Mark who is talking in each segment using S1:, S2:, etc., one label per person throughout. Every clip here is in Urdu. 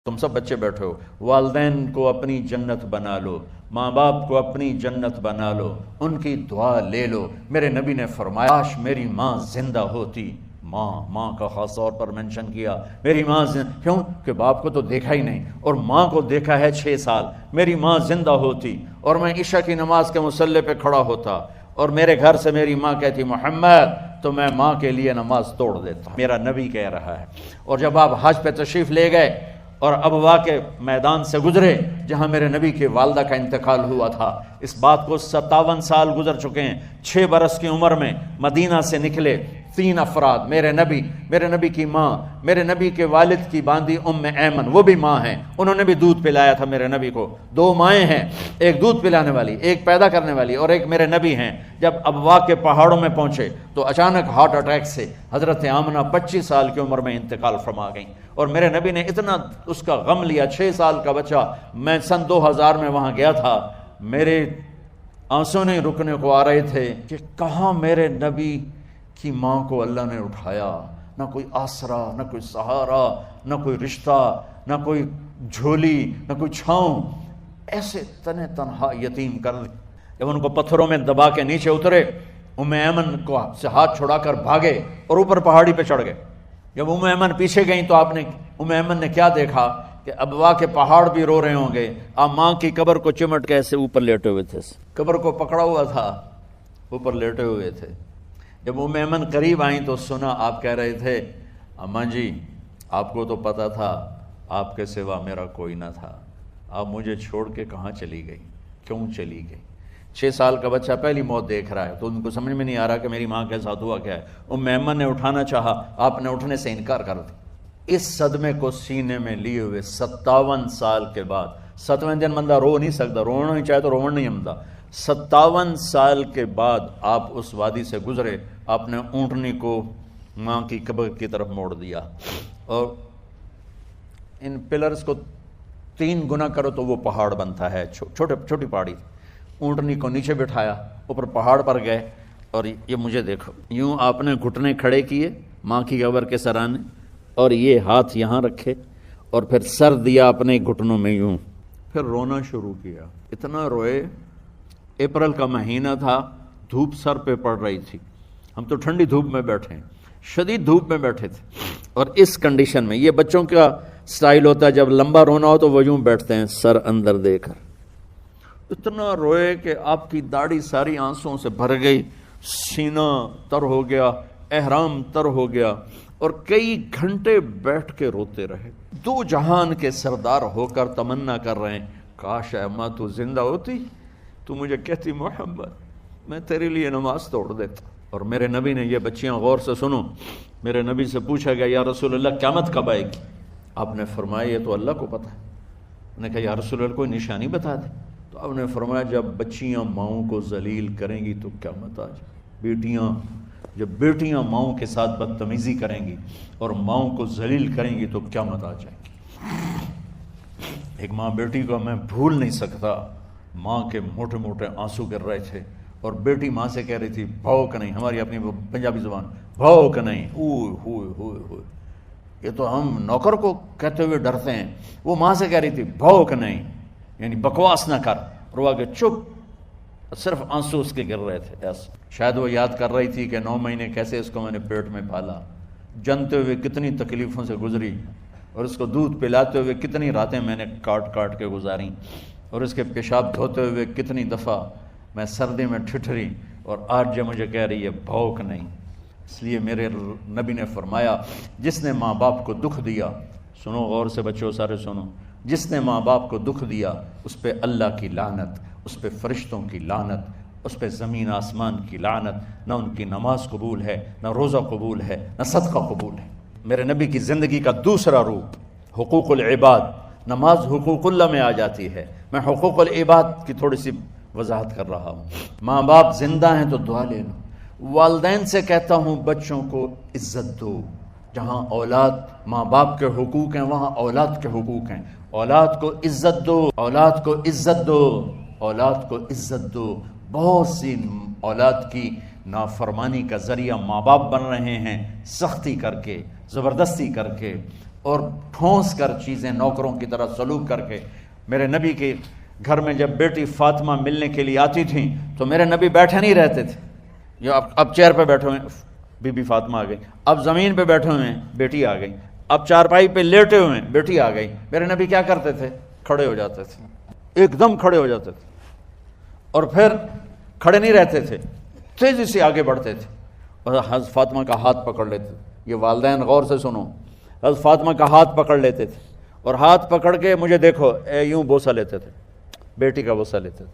S1: تم سب بچے بیٹھے ہو، والدین کو اپنی جنت بنا لو، ماں باپ کو اپنی جنت بنا لو، ان کی دعا لے لو۔ میرے نبی نے فرمایا کاش میری ماں زندہ ہوتی۔ ماں کا خاص طور پر مینشن کیا، میری ماں کیوں کہ باپ کو تو دیکھا ہی نہیں اور ماں کو دیکھا ہے 6 سال۔ میری ماں زندہ ہوتی اور میں عشاء کی نماز کے مصلی پہ کھڑا ہوتا اور میرے گھر سے میری ماں کہتی محمد، تو میں ماں کے لیے نماز توڑ دیتا۔ میرا نبی کہہ رہا ہے۔ اور جب آپ حج پہ تشریف لے گئے اور ابوا کے میدان سے گزرے جہاں میرے نبی کے والدہ کا انتقال ہوا تھا، اس بات کو 57 سال گزر چکے ہیں۔ 6 برس کی عمر میں مدینہ سے نکلے 3 افراد، میرے نبی کی ماں، میرے نبی کے والد کی باندی ام ایمن، وہ بھی ماں ہیں، انہوں نے بھی دودھ پلایا تھا میرے نبی کو۔ 2 مائیں ہیں، ایک دودھ پلانے والی، ایک پیدا کرنے والی، اور ایک میرے نبی ہیں۔ جب ابوا کے پہاڑوں میں پہنچے تو اچانک ہارٹ اٹیک سے حضرت آمنہ 25 سال کی عمر میں انتقال فرما گئیں، اور میرے نبی نے اتنا اس کا غم لیا۔ 6 سال کا بچہ، میں سن 2000 میں وہاں گیا تھا، میرے آنسو نہیں رکنے کو آ رہے تھے کہ کہاں میرے نبی کی ماں کو اللہ نے اٹھایا، نہ کوئی آسرا، نہ کوئی سہارا، نہ کوئی رشتہ، نہ کوئی جھولی، نہ کوئی چھاؤں، ایسے تنہ تنہا یتیم کر دی۔ جب ان کو پتھروں میں دبا کے نیچے اترے، ام ایمن کو سے ہاتھ چھڑا کر بھاگے اور اوپر پہاڑی پہ چڑھ گئے۔ جب ام ایمن پیچھے گئیں تو ام ایمن نے کیا دیکھا کہ ابوا کے پہاڑ بھی رو رہے ہوں گے، آپ ماں کی قبر کو چمٹ کے ایسے اوپر لیٹے ہوئے تھے، قبر کو پکڑا ہوا تھا، اوپر لیٹے ہوئے تھے۔ جب ام ایمن قریب آئیں تو سنا آپ کہہ رہے تھے اماں جی، آپ کو تو پتا تھا آپ کے سوا میرا کوئی نہ تھا، آپ مجھے چھوڑ کے کہاں چلی گئی، کیوں چلی گئی؟ 6 سال کا بچہ پہلی موت دیکھ رہا ہے تو ان کو سمجھ میں نہیں آ رہا کہ میری ماں کے ساتھ ہوا کیا ہے۔ ام ایمن نے اٹھانا چاہا، آپ نے اٹھنے سے انکار کر دیا۔ اس صدمے کو سینے میں لیے ہوئے 57 سال کے بعد، 7ویں دن بندہ رو نہیں سکتا، رونا نہیں چاہے تو رونا نہیں آمدا، 57 سال کے بعد آپ اس وادی سے گزرے، آپ نے اونٹنی کو ماں کی قبر کی طرف موڑ دیا، اور ان پلرز کو 3 گنا کرو تو وہ پہاڑ بنتا ہے، چھوٹی پہاڑی، اونٹنی کو نیچے بٹھایا، اوپر پہاڑ پر گئے، اور یہ مجھے دیکھو، یوں آپ نے گھٹنے کھڑے کیے ماں کی قبر کے سرانے، اور یہ ہاتھ یہاں رکھے، اور پھر سر دیا اپنے گھٹنوں میں یوں، پھر رونا شروع کیا۔ اتنا روئے، اپریل کا مہینہ تھا، دھوپ سر پہ پڑ رہی تھی، ہم تو ٹھنڈی دھوپ میں بیٹھے ہیں، شدید دھوپ میں بیٹھے تھے، اور اس کنڈیشن میں یہ بچوں کا سٹائل ہوتا ہے جب لمبا رونا ہو تو وہ یوں بیٹھتے ہیں سر اندر دے کر۔ اتنا روئے کہ آپ کی داڑھی ساری آنسوؤں سے بھر گئی، سینہ تر ہو گیا، احرام تر ہو گیا، اور کئی گھنٹے بیٹھ کے روتے رہے۔ 2 جہان کے سردار ہو کر تمنا کر رہے ہیں کاش اے ماں تو زندہ ہوتی، تو مجھے کہتی محمد میں تیرے لیے نماز توڑ دیتا۔ اور میرے نبی نے، یہ بچیاں غور سے سنو، میرے نبی سے پوچھا گیا یا رسول اللہ قیامت کب آئے گی؟ آپ نے فرمایا یہ تو اللہ کو پتہ ہے۔ انہوں نے کہا یا رسول اللہ کوئی نشانی بتا دے، تو آپ نے فرمایا جب بچیاں ماؤں کو ذلیل کریں گی تو قیامت آ جائے۔ جب بیٹیاں ماؤں کے ساتھ بدتمیزی کریں گی اور ماؤں کو ذلیل کریں گی تو قیامت آ جائے گی۔ ایک ماں بیٹی کو میں بھول نہیں سکتا، ماں کے موٹے موٹے آنسو گر رہے تھے، اور بیٹی ماں سے کہہ رہی تھی بھوک نہیں، ہماری اپنی پنجابی زبان بھوک نہیں، ہوئے یہ تو ہم نوکر کو کہتے ہوئے ڈرتے ہیں، وہ ماں سے کہہ رہی تھی بھوک نہیں، یعنی بکواس نہ کر، اور وہ آگے چپ، صرف آنسو اس کے گر رہے تھے ایسا۔ شاید وہ یاد کر رہی تھی کہ 9 مہینے کیسے اس کو میں نے پیٹ میں پالا، جنتے ہوئے کتنی تکلیفوں سے گزری، اور اس کو دودھ پلاتے ہوئے کتنی راتیں میں نے کاٹ کے گزاریں، اور اس کے پیشاب دھوتے ہوئے کتنی دفعہ میں سردی میں ٹھٹھری، اور آج جو مجھے کہہ رہی ہے بھوک نہیں۔ اس لیے میرے نبی نے فرمایا جس نے ماں باپ کو دکھ دیا، سنو غور سے بچوں سارے سنو، جس نے ماں باپ کو دکھ دیا اس پہ اللہ کی لعنت، اس پہ فرشتوں کی لعنت، اس پہ زمین آسمان کی لعنت، نہ ان کی نماز قبول ہے، نہ روزہ قبول ہے، نہ صدقہ قبول ہے۔ میرے نبی کی زندگی کا دوسرا روپ حقوق العباد، نماز حقوق اللہ میں آ جاتی ہے، میں حقوق العباد کی تھوڑی سی وضاحت کر رہا ہوں۔ ماں باپ زندہ ہیں تو دعا لے لو، والدین سے کہتا ہوں بچوں کو عزت دو، جہاں اولاد ماں باپ کے حقوق ہیں وہاں اولاد کے حقوق ہیں، اولاد کو عزت دو، اولاد کو عزت دو، اولاد کو عزت دو۔ بہت سی اولاد کی نافرمانی کا ذریعہ ماں باپ بن رہے ہیں، سختی کر کے، زبردستی کر کے، اور ٹھونس کر چیزیں نوکروں کی طرح سلوک کر کے. میرے نبی کے گھر میں جب بیٹی فاطمہ ملنے کے لیے آتی تھیں تو میرے نبی بیٹھے نہیں رہتے تھے. یہ اب چیئر پہ بیٹھے ہوئے بی بی فاطمہ آ گئی، اب زمین پہ بیٹھے ہوئے ہیں بیٹی آ گئی، اب چارپائی پہ لیٹے ہوئے ہیں بیٹی آ گئی. میرے نبی کیا کرتے تھے؟ کھڑے ہو جاتے تھے، ایک دم کھڑے ہو جاتے تھے، اور پھر کھڑے نہیں رہتے تھے، تیزی سے آگے بڑھتے تھے اور حضرت فاطمہ کا ہاتھ پکڑ لیتے تھے. یہ والدین غور سے سنو، حضرت فاطمہ کا ہاتھ پکڑ لیتے تھے اور ہاتھ پکڑ کے مجھے دیکھو یوں بوسہ لیتے تھے، بیٹی کا بوسہ لیتے تھے.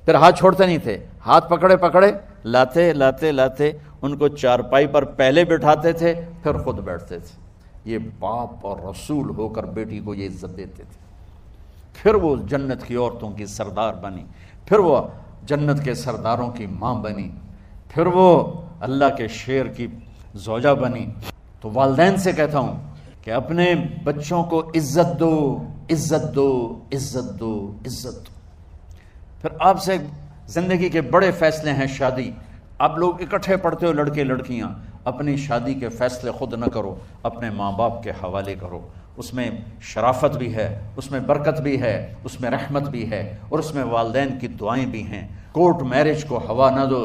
S1: پھر ہاتھ چھوڑتے نہیں تھے، ہاتھ پکڑے لاتے لاتے لاتے ان کو چارپائی پر پہلے بٹھاتے تھے پھر خود بیٹھتے تھے. یہ باپ اور رسول ہو کر بیٹی کو یہ عزت دیتے تھے. پھر وہ جنت کی عورتوں کی سردار بنی، پھر وہ جنت کے سرداروں کی ماں بنی، پھر وہ اللہ کے شیر کی زوجہ بنی. تو والدین سے کہتا ہوں کہ اپنے بچوں کو عزت دو، عزت دو، عزت دو، عزت دو. پھر آپ سے زندگی کے بڑے فیصلے ہیں شادی. آپ لوگ اکٹھے پڑھتے ہو لڑکے لڑکیاں، اپنی شادی کے فیصلے خود نہ کرو، اپنے ماں باپ کے حوالے کرو. اس میں شرافت بھی ہے، اس میں برکت بھی ہے، اس میں رحمت بھی ہے، اور اس میں والدین کی دعائیں بھی ہیں. کورٹ میرج کو ہوا نہ دو.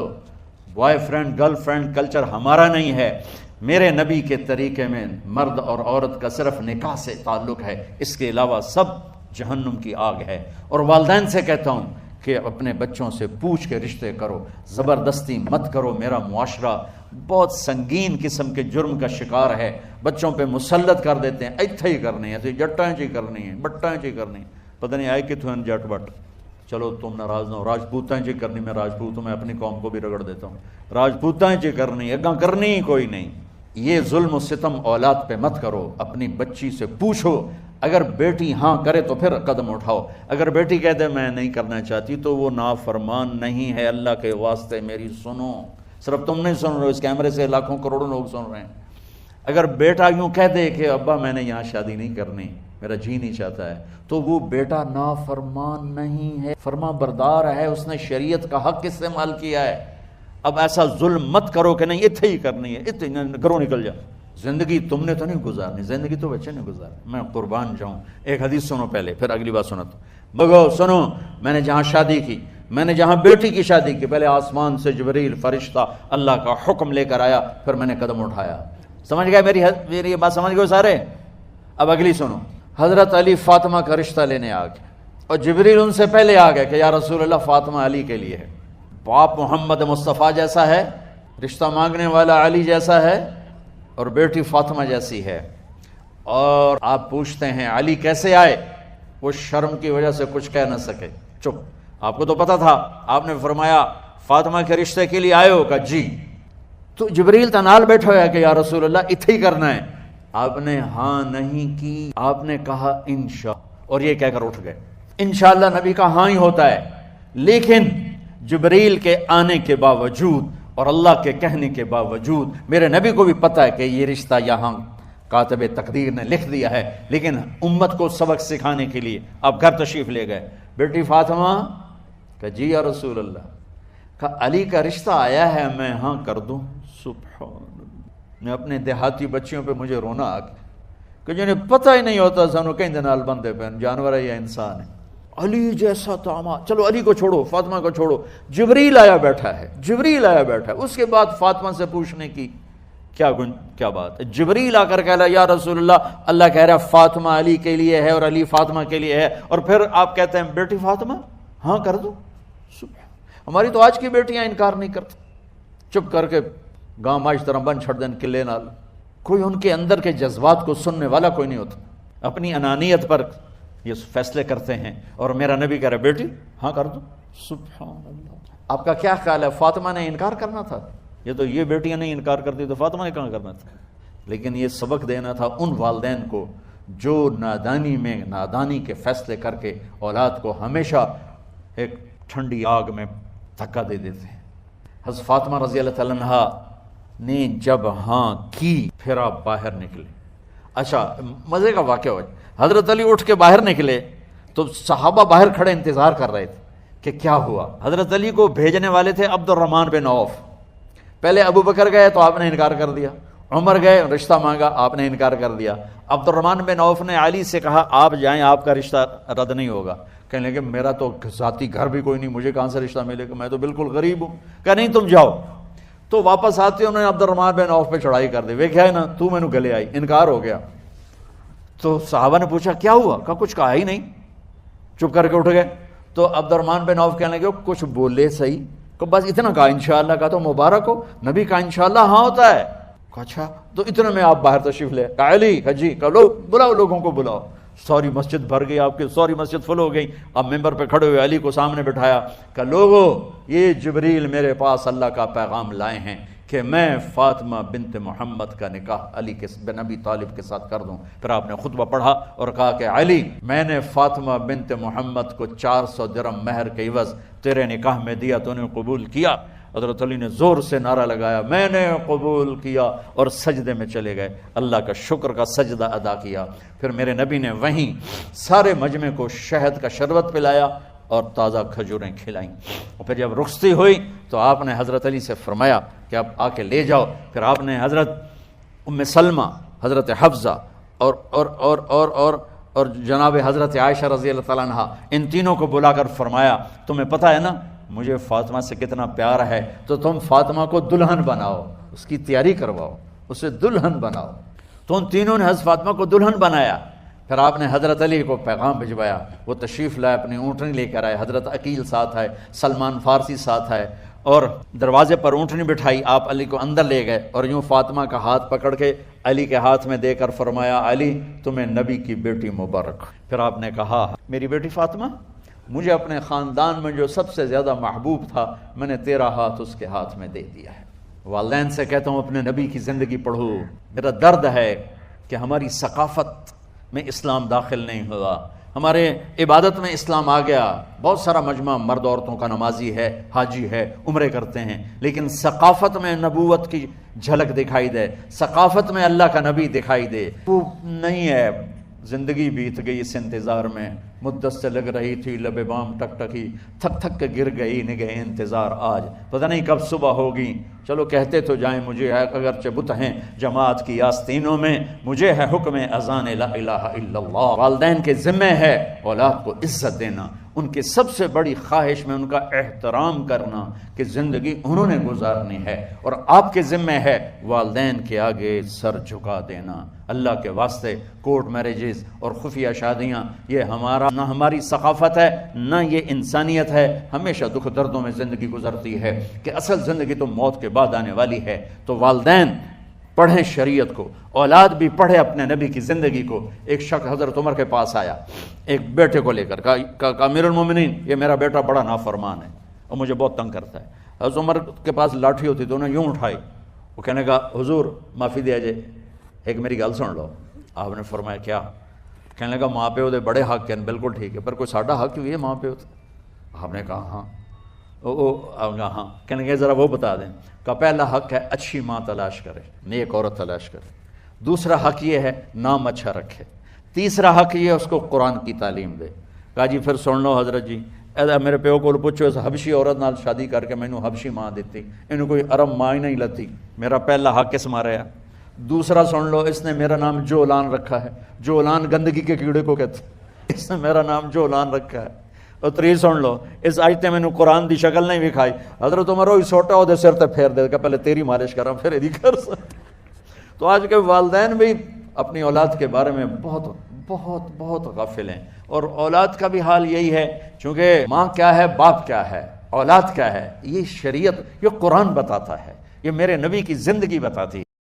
S1: Boyfriend girlfriend culture ہمارا نہیں ہے. میرے نبی کے طریقے میں مرد اور عورت کا صرف نکاح سے تعلق ہے، اس کے علاوہ سب جہنم کی آگ ہے. اور والدین سے کہتا ہوں کہ اپنے بچوں سے پوچھ کے رشتے کرو، زبردستی مت کرو. میرا معاشرہ بہت سنگین قسم کے جرم کا شکار ہے، بچوں پہ مسلط کر دیتے ہیں، ایتھے ہی کرنی ہے، جٹائیں چی کرنی ہے، بٹائیں چی کرنی ہے، پتہ نہیں آئے کتوں جٹ بٹ. چلو تم ناراض نہ ہو، راجپوتائیں چی کرنی، میں راجپوت ہوں، میں اپنی قوم کو بھی رگڑ دیتا ہوں. راجپوتائیں چی کرنی، اگاں کرنی ہی کوئی نہیں. یہ ظلم و ستم اولاد پہ مت کرو. اپنی بچی سے پوچھو، اگر بیٹی ہاں کرے تو پھر قدم اٹھاؤ. اگر بیٹی کہہ دے میں نہیں کرنا چاہتی تو وہ نافرمان نہیں ہے. اللہ کے واسطے میری سنو، صرف تم نہیں سن رہے، اس کیمرے سے لاکھوں کروڑوں لوگ سن رہے ہیں. اگر بیٹا یوں کہہ دے کہ ابا میں نے یہاں شادی نہیں کرنی، میرا جی نہیں چاہتا ہے، تو وہ بیٹا نافرمان نہیں ہے، فرما بردار ہے، اس نے شریعت کا حق استعمال کیا ہے. اب ایسا ظلم مت کرو کہ نہیں اتھے ہی کرنی ہے، اتھے گھروں نکل جا. زندگی تم نے تو نہیں گزارنی، زندگی تو بچے نے گزارنی. میں قربان جاؤں، ایک حدیث سنو پہلے، پھر اگلی بات سنو. بگو سنو، میں نے جہاں شادی کی، میں نے جہاں بیٹی کی شادی کی، پہلے آسمان سے جبریل فرشتہ اللہ کا حکم لے کر آیا، پھر میں نے قدم اٹھایا. سمجھ گئے میری یہ بات سمجھ گئے سارے؟ اب اگلی سنو. حضرت علی فاطمہ کا رشتہ لینے آ گئے اور جبریل ان سے پہلے آ گئے کہ یا رسول اللہ فاطمہ علی کے لیے ہے. باپ محمد مصطفیٰ جیسا ہے، رشتہ مانگنے والا علی جیسا ہے، اور بیٹی فاطمہ جیسی ہے. اور آپ پوچھتے ہیں علی کیسے آئے؟ وہ شرم کی وجہ سے کچھ کہہ نہ سکے، چپ. آپ کو تو پتا تھا، آپ نے فرمایا فاطمہ کے رشتے کے لیے آئے ہو؟ کہ جی. تو جبریل تنال بیٹھا ہوا ہے کہ یا رسول اللہ اتھے ہی کرنا ہے. آپ نے ہاں نہیں کی، آپ نے کہا انشاء، اور یہ کہہ کر اٹھ گئے. انشاءاللہ نبی کا ہاں ہی ہوتا ہے، لیکن جبریل کے آنے کے باوجود اور اللہ کے کہنے کے باوجود میرے نبی کو بھی پتا ہے کہ یہ رشتہ یہاں کاتب تقدیر نے لکھ دیا ہے، لیکن امت کو سبق سکھانے کے لیے آپ گھر تشریف لے گئے. بیٹی فاطمہ کہ جی یا رسول اللہ. کہ علی کا رشتہ آیا ہے، میں ہاں کر دوں؟ سبحان اللہ. میں اپنے دیہاتی بچیوں پہ مجھے رونا آ گیا کہ جنہیں پتہ ہی نہیں ہوتا سانو کہیں دنال بندے پہ جانور ہے یا انسان ہے. علی جیسا داماد، چلو علی کو چھوڑو، فاطمہ کو چھوڑو، جبریل آیا بیٹھا ہے، جبریل آیا بیٹھا ہے. اس کے بعد فاطمہ سے پوچھنے کی کیا بات ہے؟ جبریل آ کر کہہ رہا یا رسول اللہ، اللہ کہہ رہا فاطمہ علی کے لیے ہے اور علی فاطمہ کے لیے ہے، اور پھر آپ کہتے ہیں بیٹی فاطمہ ہاں کر دو. ہماری تو آج کی بیٹیاں انکار نہیں کرتی، چپ کر کے گاں ماش طرح بن چھڑ دین قلعے نال. کوئی ان کے اندر کے جذبات کو سننے والا کوئی نہیں ہوتا، اپنی انانیت پر یہ فیصلے کرتے ہیں. اور میرا نبی کہہ رہا بیٹی ہاں کر دو. سبحان اللہ. آپ کا کیا خیال ہے؟ فاطمہ نے انکار کرنا تھا؟ یہ بیٹیاں نہیں انکار کرتی تو فاطمہ نے کہاں کرنا تھا؟ لیکن یہ سبق دینا تھا ان والدین کو جو نادانی میں نادانی کے فیصلے کر کے اولاد کو ہمیشہ ایک ٹھنڈی آگ میں دھکا دے دیتے ہیں. حضرت فاطمہ رضی اللہ تعالیٰ عنہا نے جب ہاں کی پھر آپ باہر نکلے. اچھا مزے کا واقعہ ہوا، حضرت علی اٹھ کے باہر نکلے تو صحابہ باہر کھڑے انتظار کر رہے تھے کہ کیا ہوا. حضرت علی کو بھیجنے والے تھے عبد الرحمن بن عوف. پہلے ابو بکر گئے تو آپ نے انکار کر دیا، عمر گئے رشتہ مانگا، آپ نے انکار کر دیا۔ عبد الرحمن بن عوف نے علی سے کہا آپ جائیں، آپ کا رشتہ رد نہیں ہوگا۔ کہنے لگے میرا تو ذاتی گھر بھی کوئی نہیں، مجھے کہاں سے رشتہ ملے گا، میں تو بالکل غریب ہوں۔ کہا نہیں تم جاؤ۔ تو واپس آتے انہوں نے عبد الرحمن بن عوف پہ چڑھائی کر دی، ویکھیا ہے نا تو مینوں گلے آئی، انکار ہو گیا۔ تو صحابہ نے پوچھا کیا ہوا؟ کہا کچھ کہا ہی نہیں، چپ کر کے اٹھ گئے۔ تو عبد الرحمن بن عوف کہنے لگے کچھ بولے صحیح، کہ بس اتنا کہا انشاءاللہ، کہا تو مبارک ہو، نبی کا انشاءاللہ ہاں ہوتا ہے۔ کہا اچھا، تو اتنے میں آپ باہر تشریف لے۔ کہا علی، کہا جی، کہا لو بلاؤ، لوگوں کو بلاؤ۔ ساری مسجد بھر گئی، آپ کی ساری مسجد فل ہو گئی۔ اب ممبر پہ کھڑے ہوئے علی کو سامنے بٹھایا، کہا لوگو یہ جبریل میرے پاس اللہ کا پیغام لائے ہیں کہ میں فاطمہ بنت محمد کا نکاح علی کے بن ابی طالب کے ساتھ کر دوں۔ پھر آپ نے خطبہ پڑھا اور کہا کہ علی، میں نے فاطمہ بنت محمد کو 400 درہم مہر کے عوض تیرے نکاح میں دیا، تو نے قبول کیا؟ حضرت علی نے زور سے نعرہ لگایا میں نے قبول کیا، اور سجدے میں چلے گئے، اللہ کا شکر کا سجدہ ادا کیا۔ پھر میرے نبی نے وہیں سارے مجمع کو شہد کا شربت پلایا اور تازہ کھجوریں کھلائیں۔ اور پھر جب رخصتی ہوئی تو آپ نے حضرت علی سے فرمایا کہ آپ آ کے لے جاؤ۔ پھر آپ نے حضرت ام سلمہ، حضرت حفصہ اور جناب حضرت عائشہ رضی اللہ تعالیٰ عنہ، ان تینوں کو بلا کر فرمایا تمہیں پتہ ہے نا مجھے فاطمہ سے کتنا پیار ہے، تو تم فاطمہ کو دلہن بناؤ، اس کی تیاری کرواؤ، اسے دلہن بناؤ۔ تو ان تینوں نے حضرت فاطمہ کو دلہن بنایا۔ پھر آپ نے حضرت علی کو پیغام بھجوایا، وہ تشریف لائے، اپنی اونٹنی لے کر آئے، حضرت عقیل ساتھ ہے، سلمان فارسی ساتھ ہے، اور دروازے پر اونٹنی بٹھائی، آپ علی کو اندر لے گئے اور یوں فاطمہ کا ہاتھ پکڑ کے علی کے ہاتھ میں دے کر فرمایا علی تمہیں نبی کی بیٹی مبارک۔ پھر آپ نے کہا میری بیٹی فاطمہ، مجھے اپنے خاندان میں جو سب سے زیادہ محبوب تھا میں نے تیرا ہاتھ اس کے ہاتھ میں دے دیا ہے۔ والدین سے کہتا ہوں اپنے نبی کی زندگی پڑھو، میرا درد ہے کہ ہماری ثقافت میں اسلام داخل نہیں ہوا، ہمارے عبادت میں اسلام آ گیا، بہت سارا مجمع مرد عورتوں کا نمازی ہے، حاجی ہے، عمرے کرتے ہیں، لیکن ثقافت میں نبوت کی جھلک دکھائی دے، ثقافت میں اللہ کا نبی دکھائی دے وہ نہیں ہے۔ زندگی بیت گئی اس انتظار میں، مدت سے لگ رہی تھی لب بام ٹک ٹکی، تھک تھک کے گر گئی نگہ انتظار آج، پتہ نہیں کب صبح ہوگی۔ چلو کہتے تو جائیں مجھے ہے اگرچہ بت ہیں جماعت کی آستینوں میں، مجھے ہے حکم اذان لا الہ الا اللہ۔ والدین کے ذمہ ہے اولاد کو عزت دینا، ان کی سب سے بڑی خواہش میں ان کا احترام کرنا کہ زندگی انہوں نے گزارنی ہے، اور آپ کے ذمہ ہے والدین کے آگے سر جھکا دینا۔ اللہ کے واسطے کورٹ میرجز اور خفیہ شادیاں یہ نہ ہماری ثقافت ہے نہ یہ انسانیت ہے، ہمیشہ دکھ دردوں میں زندگی گزرتی ہے کہ اصل زندگی تو موت کے بعد آنے والی ہے۔ تو والدین پڑھیں شریعت کو، اولاد بھی پڑھے اپنے نبی کی زندگی کو۔ ایک شخص حضرت عمر کے پاس آیا ایک بیٹے کو لے کر، کہا امیر المومنین یہ میرا بیٹا بڑا نافرمان ہے اور مجھے بہت تنگ کرتا ہے۔ حضرت عمر کے پاس لاٹھی ہوتی تو انہوں نے یوں اٹھائی، وہ کہنے کا حضور معافی دیا جائے، ایک میری گل سن لو۔ آپ نے فرمایا کیا؟ کہنے لگا ماں پیو دے بڑے حق ہیں، بالکل ٹھیک ہے، پر کوئی ساڈا حق بھی ہے ماں پیو تے؟ آپ نے کہا ہاں۔ ہاں۔ کہنے لگے ذرا وہ بتا دیں۔ کہ پہلا حق ہے اچھی ماں تلاش کرے، نیک عورت تلاش کرے، دوسرا حق یہ ہے نام اچھا رکھے، تیسرا حق یہ ہے اس کو قرآن کی تعلیم دے۔ کہا جی پھر سن لو حضرت جی، میرے پیو کو پوچھو اس حبشی عورت نال شادی کر کے مینوں حبشی ماں دیتی، انہوں کوئی عرب ماں ہی نہیں لتی، میرا پہلا حق کس مارا ہے؟ دوسرا سن لو، اس نے میرا نام جولان رکھا ہے، جولان گندگی کے کیڑے کو کہتے ہیں، اس نے میرا نام جولان رکھا ہے۔ اور تری سن لو، اس آج تے مینوں قرآن دی شکل نہیں وکھائی، حضرت عمر ہوئی سوٹا وہ سر تے پھیر دے کہ پہلے تیری مالش کراں پھر ایدی کر سکتا۔ تو آج کے والدین بھی اپنی اولاد کے بارے میں بہت بہت بہت غافل ہیں، اور اولاد کا بھی حال یہی ہے، چونکہ ماں کیا ہے باپ کیا ہے اولاد کیا ہے یہ شریعت، یہ قرآن بتاتا ہے، یہ میرے نبی کی زندگی بتاتی